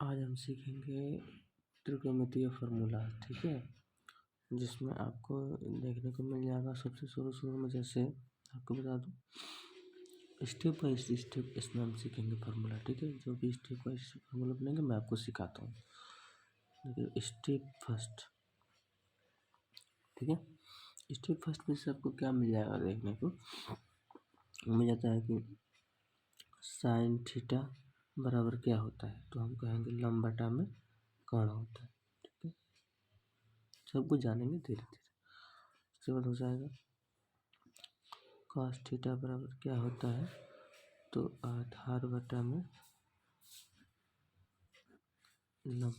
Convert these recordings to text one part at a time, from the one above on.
आज हम सीखेंगे त्रिकोणमितीय फार्मूला, ठीक है, जिसमें आपको देखने को मिल जाएगा। सबसे शुरू में जैसे आपको बता दूं, स्टेप बाय स्टेप इसमें हम सीखेंगे फार्मूला, ठीक है। जो भी स्टेप बाय स्टेप फार्मूला बनेंगे मैं आपको सिखाता हूँ। देखिए स्टेप फर्स्ट, ठीक है। स्टेप फर्स्ट में से आपको क्या मिल जाएगा देखने को मिल जाता है कि साइन थीटा बराबर क्या होता है, तो हम कहेंगे लंब बटा में कर्ण होता है, ठीक है। सब कुछ जानेंगे धीरे धीरे। इसके बाद हो जाएगा कॉस थीटा बराबर क्या होता है, तो आधार बटा में लंब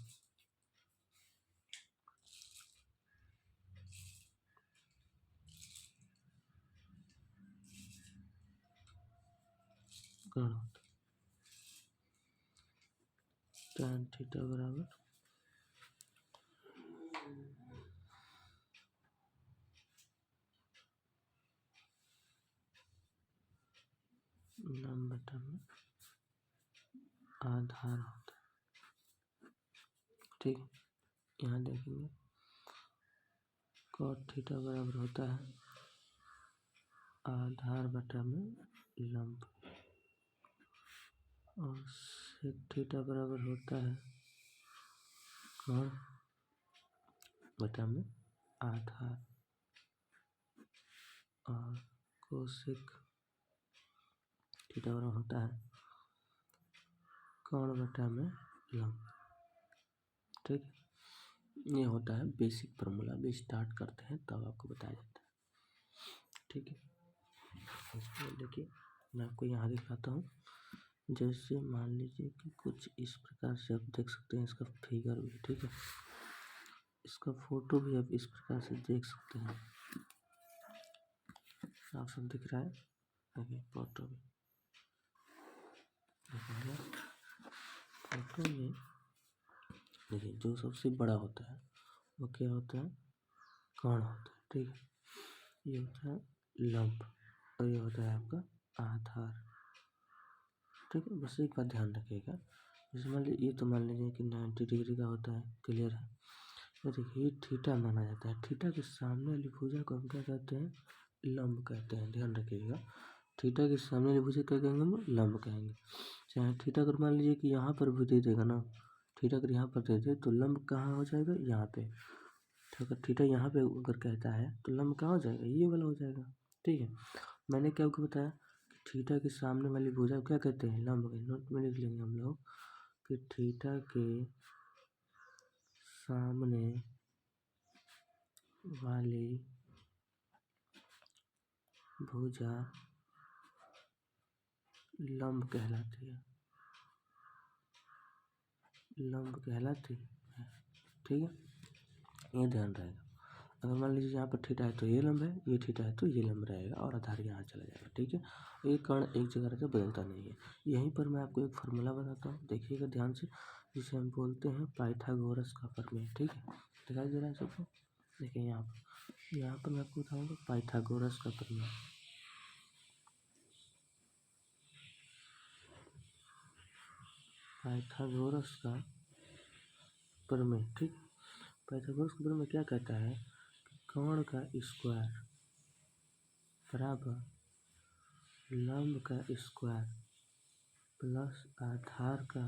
कर्ण होता है। tan थीटा बराबर लंब बटा में आधार होता है, ठीक है। यहाँ देखेंगे cot थीटा बराबर होता है आधार बटा में लंब, और sec थीटा बराबर होता है कर्ण बटा में आधार, और कोसेक थीटा बराबर होता है कर्ण बटा में लंब, ठीक है। ये होता है बेसिक फार्मूला। अभी स्टार्ट करते हैं तब आपको बताया जाता है, ठीक है। इसको देखिए मैं आपको यहाँ दिखाता हूँ। जैसे मान लीजिए कि कुछ इस प्रकार से आप देख सकते हैं, इसका फिगर भी, ठीक है, इसका फोटो भी आप इस प्रकार से देख सकते हैं। आप सब दिख रहा है, देखिए फोटो भी देखेंगे। फोटो में देखिए जो सबसे बड़ा होता है वो क्या होता है, कर्ण होता है, ठीक है। ये होता है लंब और ये होता है आपका आधार, ठीक है। बस एक बात ध्यान रखिएगा, जैसे मान लीजिए ये तो मान लीजिए कि 90 डिग्री का होता है, क्लियर है। तो देखिए थीटा माना जाता है। थीटा के सामने वाली भुजा को हम क्या कहते हैं, लंब कहते हैं, ध्यान रखिएगा। थीटा के सामने वाली भुजा क्या कहेंगे, हम लंब कहेंगे। चाहे थीटा अगर मान लीजिए कि यहाँ पर भी दे देगा ना, थीटा अगर यहाँ पर दे दे तो लंब कहाँ हो जाएगा, यहाँ पे। तो अगर थीटा यहाँ पे अगर कहता है तो लंब कहाँ हो जाएगा, ये वाला हो जाएगा, ठीक है। मैंने क्या आपको बताया, थीटा के सामने वाली भुजा क्या कहते हैं, लंब। नोट में लिख लेंगे हम लोग कि थीटा के सामने वाली भुजा लंब कहलाती है, लंब कहलाती है, ठीक है। ये ध्यान रहेगा। अगर मान लीजिए यहाँ पर थीटा है तो ये लंब है, ये थीटा है तो ये लंब रहेगा, और आधार यहाँ चला जाएगा, ठीक है। ये कर्ण एक जगह रहता है, बदलता नहीं है। यहीं पर मैं आपको एक फार्मूला बताता हूँ, देखिएगा ध्यान से, जिसे हम बोलते हैं पाइथागोरस का प्रमेय, ठीक है। दिखाई दे रहा है सबको, देखिए यहाँ पर मैं आपको बताऊँगा पाइथागोरस का प्रमेय। पाइथागोरस का प्रमेय, ठीक। पाइथागोरस का प्रमेय क्या कहता है कि कर्ण का स्क्वायर बराबर लंब का स्क्वायर प्लस आधार का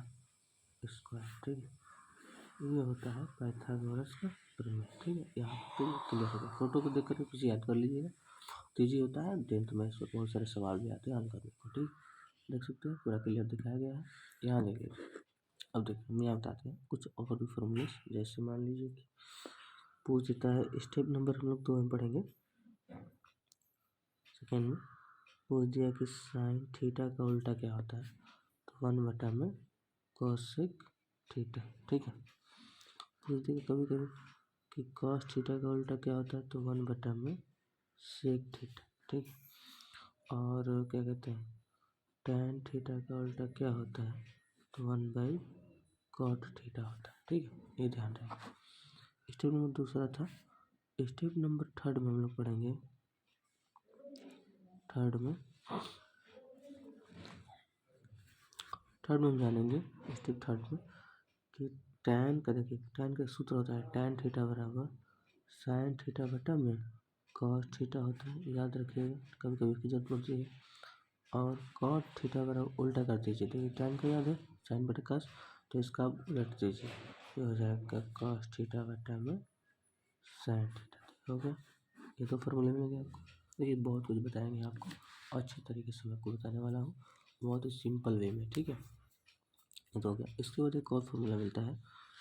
स्क्वायर, ठीक है। ये होता है पाइथागोरस का प्रमेय, ठीक है। यहाँ पे क्लियर होगा, फोटो को देख कर कुछ याद कर लीजिएगा। तो ये होता है, टेंथ में इसमें बहुत सारे सवाल भी आते हैं हल करने को, ठीक। देख सकते हैं पूरा क्लियर दिखाया गया है, यहाँ देखिए। अब देखिए हम यहाँ बताते हैं कुछ और भी फॉर्मूले। जैसे मान लीजिए कि पूछ देता है, स्टेप नंबर हम लोग 2 में पढ़ेंगे, सेकेंड में पूछ दिया कि साइन थीटा का उल्टा क्या होता है, तो 1 बटा में कोसेक थीटा, ठीक है। पूछ दिया कभी कभी कि कॉस थीटा का उल्टा क्या होता है, तो 1 बटा में सेक थीटा, ठीक है। और क्या कहते हैं, टैन थीटा का उल्टा क्या होता है, तो 1 बाई कॉट थीटा होता है, ठीक है। ये ध्यान रखें। स्टेप नंबर दूसरा था। स्टेप नंबर थर्ड में हम लोग पढ़ेंगे, थर्ड में हम जानेंगे स्टेप थर्ड में कि टैन का, देखिए टैन का सूत्र होता है टैन थीटा बराबर साइन थीटा बटा में कॉस थीटा होता है, याद रखिएगा, कभी कभी इसकी जरूरत पड़ती है। और कॉट थीटा बराबर उल्टा कर दीजिए, देखिए टैन का याद है साइन बटा कॉस, तो इसका आप उलट दीजिए, ये हो जाएगा कॉस थीटा बटा में साइन थीटा, हो गया। ये तो फॉर्मूले मिल गया आपको। देखिए बहुत कुछ बताएंगे आपको, अच्छे तरीके से मैं आपको बताने वाला हूँ, बहुत ही सिंपल वे में, ठीक है। तो हो गया। इसके बाद एक और फॉर्मूला मिलता है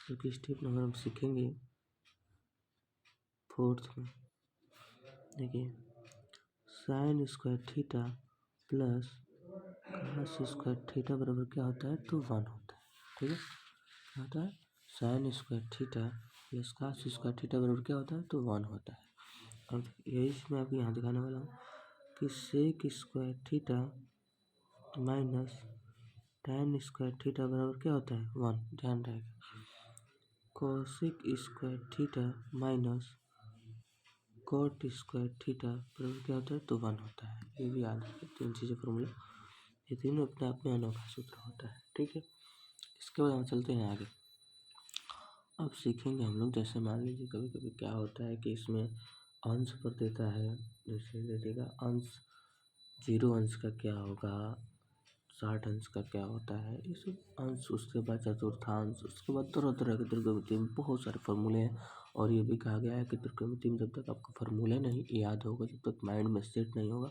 जो कि स्टेप नंबर हम सीखेंगे 4th में। देखिए sine square theta plus cos square theta बराबर क्या होता है, तो 1 होता है, ठीक है। क्या होता है, sine square theta plus cos square theta बराबर क्या होता है, तो 1 होता है। और यही मैं आपको यहाँ दिखाने वाला हूँ कि sec square theta minus tan square theta बराबर क्या होता है, 1, ध्यान रहेगा। Cosec square theta minus cot square theta बराबर क्या होता है, तो 1 होता है। ये भी याद रखिए, 3 चीज़ें फॉर्मूला, ये तीनों अपने आप में अनोखा सूत्र होता है, ठीक है। इसके बाद हम चलते हैं आगे। अब सीखेंगे हम लोग, जैसे मान लीजिए कभी कभी क्या होता है कि इसमें अंश पर देता है, जैसे दे देगा अंश 0 अंश का क्या होगा, 60 अंश का क्या होता है, ये सब अंश, उसके बाद चतुर्थांश, उसके बाद तरह तरह के त्रिकोणमिति में बहुत सारे फॉर्मूले हैं। और ये भी कहा गया है कि त्रिकोणमिति में जब तक आपको फॉर्मूले नहीं याद होगा, जब तक माइंड में सेट नहीं होगा,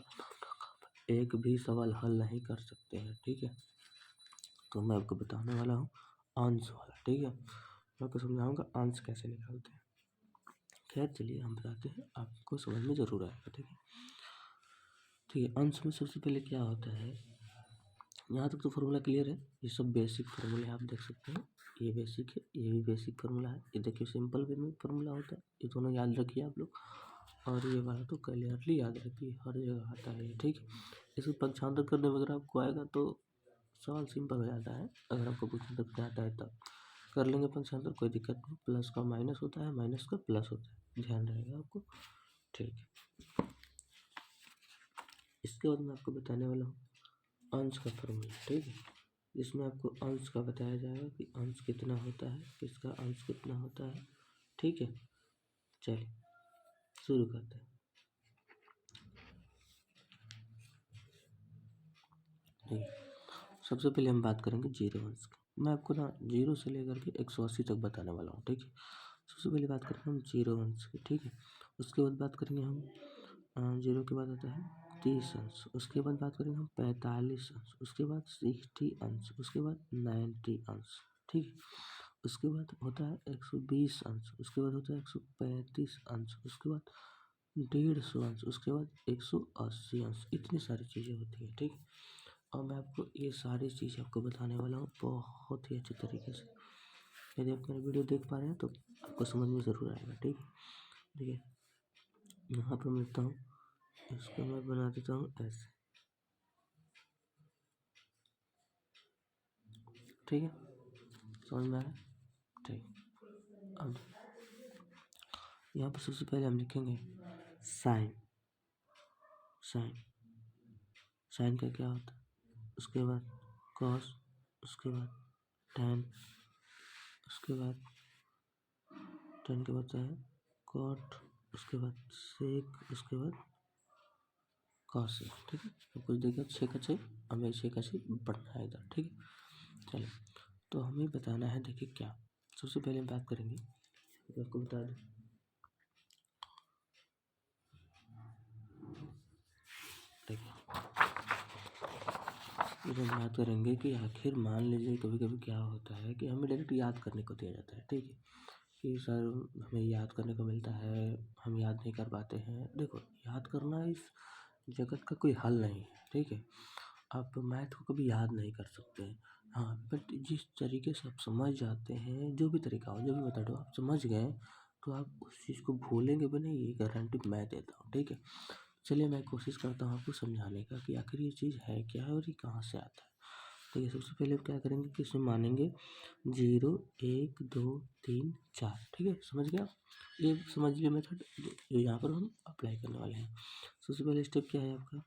एक भी सवाल हल नहीं कर सकते हैं, ठीक है। तो मैं आपको बताने वाला हूँ अंश वाला, ठीक है। मैं आपको समझाऊंगा अंश कैसे निकालते हैं। खैर चलिए हम बताते हैं, आपको समझ में ज़रूर आएगा, ठीक है। ठीक है, अंश में सबसे पहले क्या होता है, यहाँ तक तो फार्मूला क्लियर है, ये सब बेसिक फार्मूले आप देख सकते हैं, ये बेसिक है, ये भी बेसिक फार्मूला है। ये देखिए सिंपल वे में फार्मूला होता है, ये दोनों याद रखिए आप लोग। और ये वाला तो क्लियरली याद रखिए, हर जगह आता है ये, ठीक है। इसको पक्षांतर करने में अगर आपको आएगा तो सवाल सिंपल हो जाता है, अगर आपको पक्षांतर करना आता है तब कर लेंगे पक्षांतर, कोई दिक्कत नहीं। प्लस का माइनस होता है, माइनस का प्लस होता है, ध्यान रहेगा आपको, ठीक है। इसके बाद मैं आपको बताने वाला हूँ अंश का फॉर्मूला, ठीक है, जिसमें आपको अंश का बताया जाएगा कि अंश कितना होता है, किसका अंश कितना होता है, ठीक है। चलिए शुरू करते हैं। ठीक है, सबसे पहले हम बात करेंगे 0 अंश की। मैं आपको ना 0 से लेकर के 180 तक बताने वाला हूँ, ठीक है। सबसे पहले बात करेंगे हम 0 अंश की, ठीक है। उसके बाद बात करेंगे हम 0 के बाद आता है 30 अंश, उसके बाद बात करेंगे हम 45 अंश, उसके बाद 60 अंश, उसके बाद 90 अंश, ठीक है। उसके बाद होता है 120 अंश, उसके बाद होता है 135 अंश, उसके बाद 150 अंश, उसके बाद 180 अंश, इतनी सारी चीज़ें होती हैं, ठीक है। और मैं आपको ये सारी चीज़ आपको बताने वाला हूँ बहुत ही अच्छे तरीके से। यदि आप मेरा वीडियो देख पा रहे हैं तो आपको समझ में ज़रूर आएगा, ठीक है। देखिए यहाँ पर मैं लिखता हूँ, इसको मैं बना देता हूँ ऐसे, ठीक है, समझ में आया, ठीक। अब यहाँ पर सबसे पहले हम लिखेंगे साइन, साइन, साइन का क्या होता है, उसके बाद कॉस, उसके बाद टैन, उसके बाद टैन के बाद है कॉट, उसके बाद सेक, उसके बाद कॉसेक, ठीक है। तो कुछ देखिए 6 का 6, हमें 6 का 6 बढ़ना है इधर, ठीक है। चलिए तो हमें बताना है, देखिए क्या, सबसे पहले बात करेंगे, आपको बता दूँ, देखिए जब बात करेंगे कि आखिर मान लीजिए कभी कभी क्या होता है कि हमें डायरेक्ट याद करने को दिया जाता है, ठीक है, कि सर हमें याद करने को मिलता है, हम याद नहीं कर पाते हैं। देखो याद करना इस जगत का कोई हल नहीं है, ठीक है। आप मैथ को कभी याद नहीं कर सकते हैं, हाँ, बट जिस तरीके से आप समझ जाते हैं, जो भी तरीका हो, जो भी मेथड हो, आप समझ गए तो आप उस चीज़ को भूलेंगे भी नहीं, ये गारंटी मैं देता हूँ, ठीक है। चलिए मैं कोशिश करता हूँ आपको समझाने का कि आखिर ये चीज़ है क्या है और ये कहाँ से आता है। तो ये सबसे पहले क्या करेंगे कि इसमें मानेंगे 0 1 2 3 4, ठीक है, समझ गया। ये समझिए मेथड जो यहाँ पर हम अप्लाई करने वाले हैं। सबसे पहले स्टेप क्या है आपका,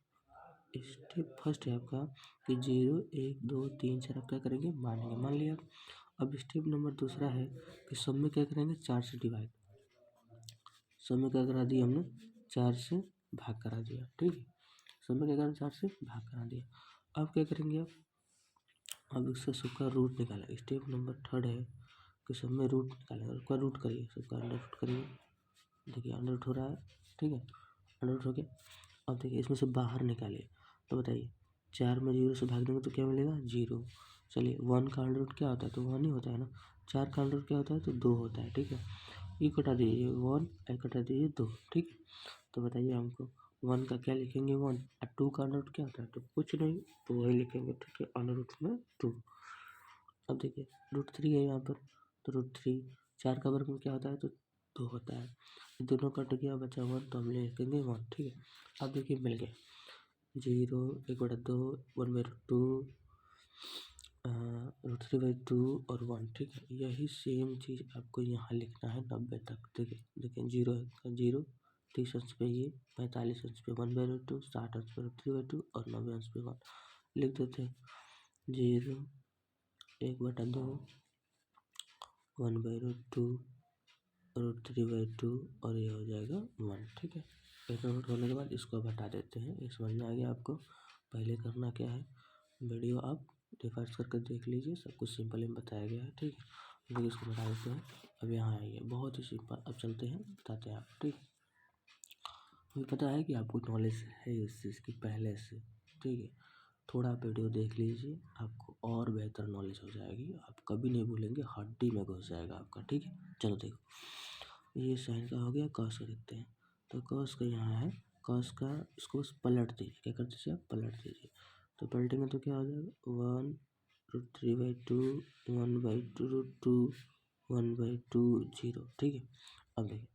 स्टेप फर्स्ट है आपका कि 0 1 2 3 4 आप क्या करेंगे, मानेंगे, मान लिया। अब स्टेप नंबर दूसरा है कि सब में क्या करेंगे, 4 से डिवाइड। सब में क्या करा दिया हमने, 4 से भाग करा दिया, ठीक है। सब में क्या करा, 4 से भाग करा दिया। अब क्या करेंगे, अब इसका सबका रूट निकालें। स्टेप नंबर थर्ड है कि सब में रूट निकालें। सबका रूट करिए, सबका अंडर रूट करिए। देखिए अंडर रूट हो रहा है, ठीक है, अंडर रूट हो गया। अब देखिए इसमें से बाहर निकालिए। तो बताइए 4 में 0 से भाग देंगे तो क्या मिलेगा, 0। चलिए 1 का अंडर रूट क्या होता है, तो 1 ही होता है ना। 4 का अंडर रूट क्या होता है, तो 2 होता है, ठीक है। ये कटा दीजिए 1, ये कटा दीजिए 2, ठीक है। तो बताइए हमको 1 का क्या लिखेंगे 1, और 2 का अंडर रूट क्या होता है, तो कुछ नहीं, तो वही लिखेंगे, ठीक है, अंडर रूट में 2। अब देखिए √3 है यहाँ पर, तो √3, 4 का वर्ग में क्या होता है, तो 2 होता है। दोनों कट गया, बचा 1, तो हम लिखेंगे 1, ठीक है। अब देखिए मिल गया 0, 1/2, 1/2, √3/2 और 1, ठीक है। यही सेम चीज़ आपको यहाँ लिखना है 90 तक। देखिए 0 है 0, 30 अंश पे ये, 45 अंश पे 1/2, 60 अंश पे √3/2 और 90 अंश पे 1 लिख देते हैं। 0, 1/2, 1/2, √3/2 और ये हो जाएगा 1, ठीक है। इतना नोट होने के बाद इसको अब हटा देते हैं। ये समझ में आ गया आपको। पहले करना क्या है, वीडियो आप रिफर्स करके देख लीजिए, सब कुछ सिंपल में बताया गया है, ठीक है। देखिए इसको बता देते हैं। अब यहाँ आइए, बहुत ही सिंपल। अब चलते हैं, बताते हैं आपको, ठीक है। मुझे पता है कि आपको नॉलेज है इस चीज़ की पहले से, ठीक है। थोड़ा वीडियो देख लीजिए, आपको और बेहतर नॉलेज हो जाएगी। आप कभी नहीं भूलेंगे, हड्डी में घुस जाएगा आपका, ठीक है। चलो देखो, ये साइन का हो गया, कॉस का देखते हैं। तो कॉस का यहाँ है, कॉस का इसको बस पलट दीजिए। क्या कर दीजिए आप, पलट दीजिए। तो पलटेंगे तो क्या हो जाएगा, 1 √3/2, 1/2 √2, 1/2 0, ठीक है। अब देखिए,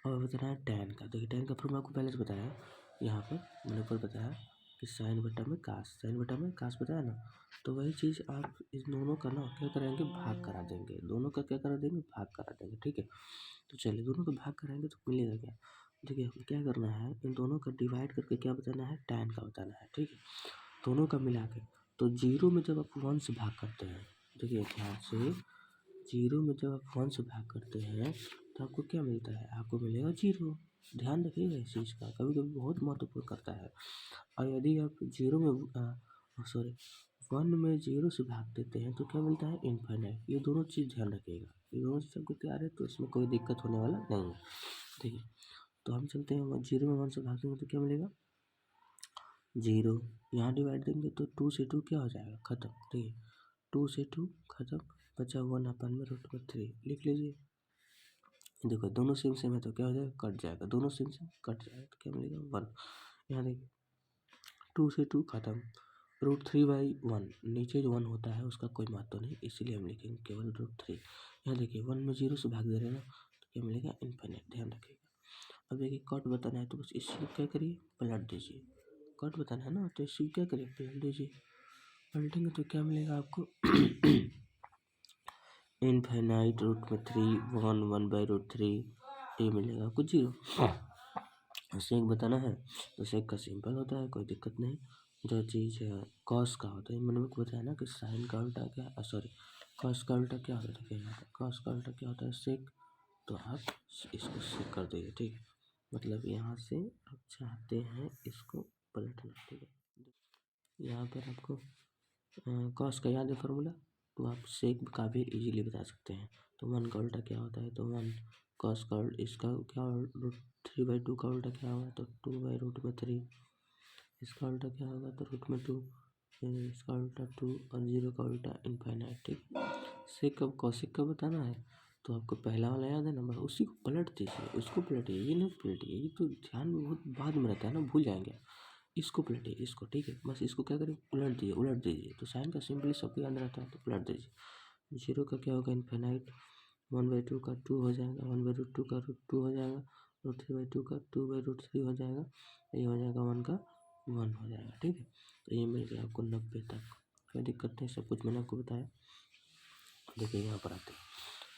अब बताना है tan का। देखिए tan का फॉर्मूला आपको पहले से बताया, यहाँ पर मैंने ऊपर बताया कि साइन बटा में कास, साइन बटा में कास बताया ना। तो वही चीज़ आप इस दोनों का ना क्या कराएंगे, भाग करा देंगे। दोनों का क्या करा देंगे, भाग करा देंगे, ठीक है। तो चलिए दोनों का भाग कराएंगे तो मिलेगा क्या। देखिए क्या करना है, इन दोनों का डिवाइड करके क्या बताना है, tan का बताना है, ठीक है। दोनों का मिला के, तो 0 में जब आप 1 से भाग करते हैं, देखिए ध्यान से, 0 में जब आप 1 से भाग करते हैं तो आपको क्या मिलता है, आपको मिलेगा 0। ध्यान रखिएगा इस चीज़ का, कभी कभी बहुत महत्वपूर्ण करता है। और यदि आप 0 में सॉरी 1 में 0 से भाग देते हैं तो क्या मिलता है, इनफाइनाइट। ये दोनों चीज़ ध्यान रखिएगा, ये दोनों चीज़ आपको तैयार है, तो इसमें कोई दिक्कत होने वाला नहीं है। देखिए तो हम चलते हैं, 0 में 1 से भाग देंगे तो क्या मिलेगा, 0। यहाँ डिवाइड देंगे तो 2 से 2 क्या हो जाएगा, खत्म, ठीक है। 2 से 2 खत्म, बचा 1 अपन में √3, लिख लीजिए। देखो दोनों सेम सेम है तो क्या हो जाएगा, कट जाएगा। दोनों सेम सेम कट जाएगा तो क्या मिलेगा, 1। यहाँ देखिए 2 से 2 खत्म, √3/1, नीचे जो 1 होता है उसका कोई महत्व नहीं, इसीलिए हम लिखेंगे केवल √3। यहाँ देखिए 1 में 0 से भाग दे रहे हैं ना, तो क्या मिलेगा, इनफाइनाइट, ध्यान रखिएगा। अब देखिए कट बताना है तो बस इसको क्या करिए, पलट दीजिए। कट बताना है ना, तो इसको क्या करिए, पलट दीजिए। पलटेंगे तो क्या मिलेगा आपको, इनफाइनाइट √3, 1, 1/√3, ये मिलेगा आपको 0। सेक बताना है तो सेक का सिंपल होता है, कोई दिक्कत नहीं। जो चीज़ कॉस का होता है, मैंने आपको बताया ना कि साइन का उल्टा क्या, सॉरी कॉस का उल्टा क्या होता है, देखिए कॉस का उल्टा क्या होता है, सेक। तो आप इसको सेक कर दीजिए, ठीक है। मतलब यहाँ से आप चाहते हैं इसको पलटना, ठीक है। यहाँ पर आपको कॉस का याद है फार्मूला, तो आप सेक का भी इजीली बता सकते हैं। तो 1 का उल्टा क्या होता है, तो 1 कॉस का इसका क्या, √3/2 का उल्टा क्या होगा, तो 2/√3। इसका उल्टा क्या होगा, तो √2, इसका उल्टा 2 और 0 का उल्टा इनफाइनाइट, ठीक। सेक कब कॉसिक का बताना है तो आपको पहला वाला याद है ना, बस उसी को पलट दीजिए, उसको पलटिए, ये नहीं पलटिए, ये तो ध्यान में बहुत बाद में रहता है ना, भूल जाएंगे। इसको पलटिए, इसको, ठीक है। बस इसको क्या करें, उलट दीजिए। तो साइन का सिंपली सबके अंदर आता है, तो पलट दीजिए। 0 का क्या होगा, इनफाइनाइट। 1/2 का 2 हो जाएगा, 1/2 का √2 हो जाएगा, √3/2 का 2/√3 हो जाएगा, ये हो जाएगा 1 का 1 हो जाएगा, ठीक है। तो ये मिल गया आपको 90 तक, कोई दिक्कत नहीं, सब कुछ मैंने आपको बताया। देखिए यहाँ पर आते हैं,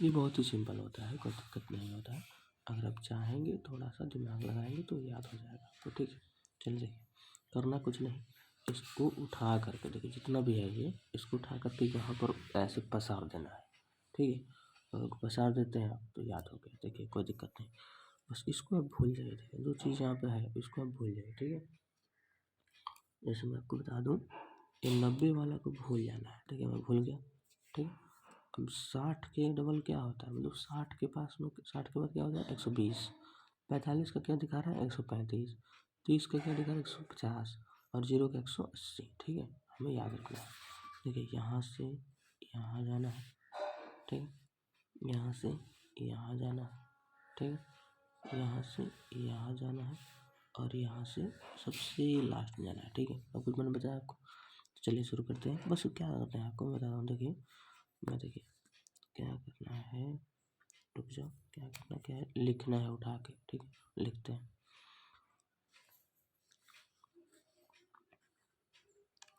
ये बहुत ही सिंपल होता है, कोई दिक्कत नहीं होता है। अगर आप चाहेंगे थोड़ा सा दिमाग लगाएंगे तो याद हो जाएगा आपको, ठीक है। चलिए देखिए, करना कुछ नहीं, इसको उठा करके देखिए जितना भी है ये, इसको उठा करके यहाँ पर ऐसे पसार देना है, ठीक है। अगर पसार देते हैं तो याद हो गया, देखिए कोई दिक्कत नहीं। बस इसको आप भूल जाइए, देखिए जो चीज़ यहाँ पे है इसको आप भूल जाइए, ठीक है। जैसे मैं आपको बता दूँ, ये 90 वाला को भूल जाना है, ठीक है। मैं भूल गया, ठीक है। अब 60 के डबल क्या होता है, मतलब 60 के पास में 60 के बाद क्या होता है 120। 45 का क्या दिखा रहा है 135। 30 का क्या दिखा रहा है 150 और 0 का 180, ठीक है। हमें याद रखना है। देखिए यहाँ से यहाँ जाना है, ठीक है। यहाँ से यहाँ जाना है, ठीक है। यहाँ से यहाँ जाना है और यहाँ से सबसे लास्ट में जाना है, ठीक है। अब कुछ मैंने बताया आपको, तो चलिए शुरू करते हैं। बस क्या करते हैं आपको मैं बता रहा हूँ, देखिए क्या करना है, रुक जाओ, क्या है लिखना है उठा के, ठीक है। लिखते हैं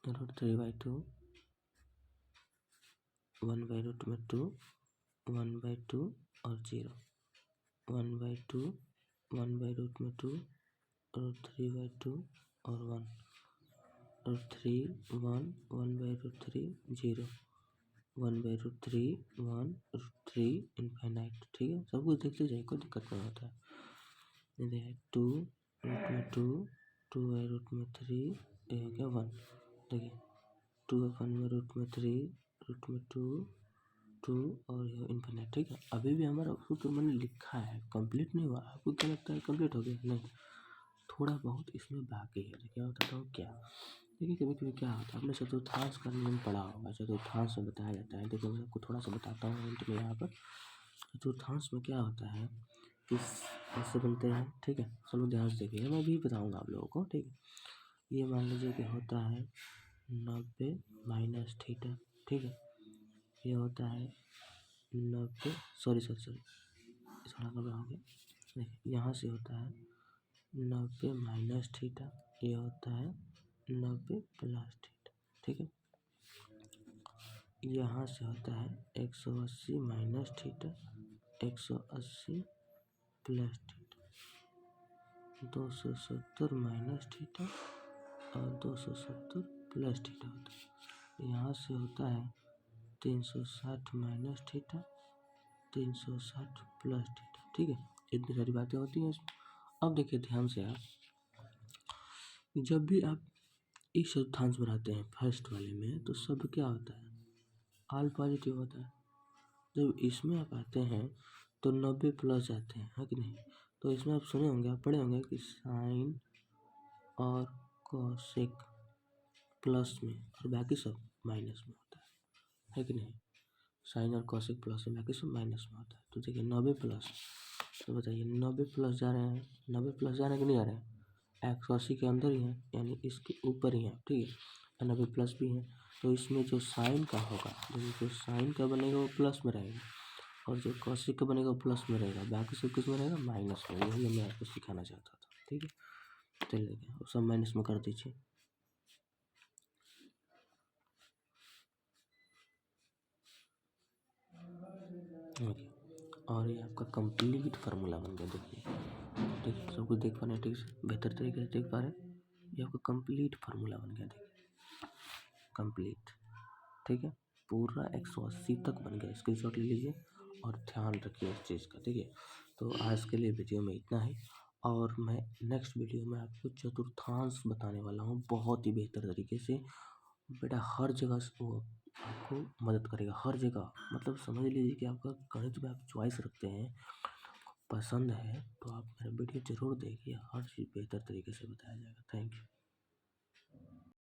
√3/2 1/√2 1/2 और 0 1/2 1/√2 √3/2 और 1 √3 1 1/√3 0 1/√3 1 √3 इनफाइनाइट, ठीक है। सब कुछ देखते जाइए, कोई दिक्कत नहीं होता है। देखिए 2 √2 2/√3 ये हो गया 1, देखिए 2/√3 √2 2 और ये इनफाइनाइट, ठीक है। अभी भी हमारा सूत्र मैंने लिखा है, कंप्लीट नहीं हुआ। आपको क्या लगता है कंप्लीट हो गया? नहीं, थोड़ा बहुत इसमें बाकी है। क्या बताता हूँ क्या, देखिए कभी कभी क्या होता है, आपने चतुर्थांश का नियम पढ़ा होगा, चतुर्थांश में बताया जाता है। देखो मैं आपको थोड़ा सा बताता हूँ हिंट में। यहाँ पर चतुर्थांश में क्या होता है, किस ऐसे बनते हैं, ठीक है। चलो ध्यान से देखिए, मैं भी बताऊँगा आप लोगों को, ठीक है। ये मान लीजिए कि होता है 90 माइनस थीटा, ठीक है। ये होता है 90 सॉरी थोड़ा गड़बड़ हो गया। देखिए यहाँ से होता है 90 माइनस थीटा, ये होता है 90 प्लस थीटा, ठीक है। यहाँ से होता है 180 minus theta 180 plus theta 270 minus theta और 270 प्लस थीटा होता है। यहाँ से होता है 360 माइनस थीटा 360 प्लस थीटा, ठीक है। इतनी सारी बातें होती हैं इसमें। अब देखिए ध्यान से, आप जब भी आप एक चतुर्थांश बनाते हैं फर्स्ट वाले में, तो सब क्या होता है ऑल पॉजिटिव होता है। जब इसमें आप आते हैं तो 90 प्लस जाते हैं, है कि नहीं। तो इसमें आप सुने होंगे, आप पढ़े होंगे कि साइन और कोसेक प्लस में और बाकी सब माइनस में होता है कि नहीं। साइन और कोसेक प्लस में, बाकी सब माइनस में होता है। तो देखिए 90 प्लस, तो बताइए 90 प्लस जा रहे हैं, 90 प्लस जा रहे हैं कि नहीं जा रहे हैं, 180 के अंदर ही है, यानी इसके ऊपर ही है, ठीक है। 90 प्लस भी है, तो इसमें जो साइन का होगा, जो साइन का बनेगा वो प्लस में रहेगा और जो कॉसिक का बनेगा वो प्लस में रहेगा, बाकी सब किस में रहेगा माइनस में। यही मैं आपको सिखाना चाहता था, ठीक है। चलिए सब माइनस में कर दीजिए। ओके, और ये आपका कंप्लीट फार्मूला बन गया। देखिए ठीक है, सब कुछ देख पा रहे हैं ठीक से, बेहतर तरीके से देख पा रहे हैं। ये आपका कंप्लीट फार्मूला बन गया, देखिए कंप्लीट, ठीक है। पूरा 180 तक बन गया। स्क्रीनशॉट ले लीजिए और ध्यान रखिए इस चीज़ का, ठीक है। तो आज के लिए वीडियो में इतना ही, और मैं नेक्स्ट वीडियो में आपको चतुर्थांश बताने वाला हूँ बहुत ही बेहतर तरीके से। बेटा हर जगह से वो आपको मदद करेगा, हर जगह। मतलब समझ लीजिए कि आपका गणित में आप चॉइस रखते हैं, पसंद है, तो आप मेरा वीडियो ज़रूर देखिए, हर चीज़ बेहतर तरीके से बताया जाएगा। Thank you.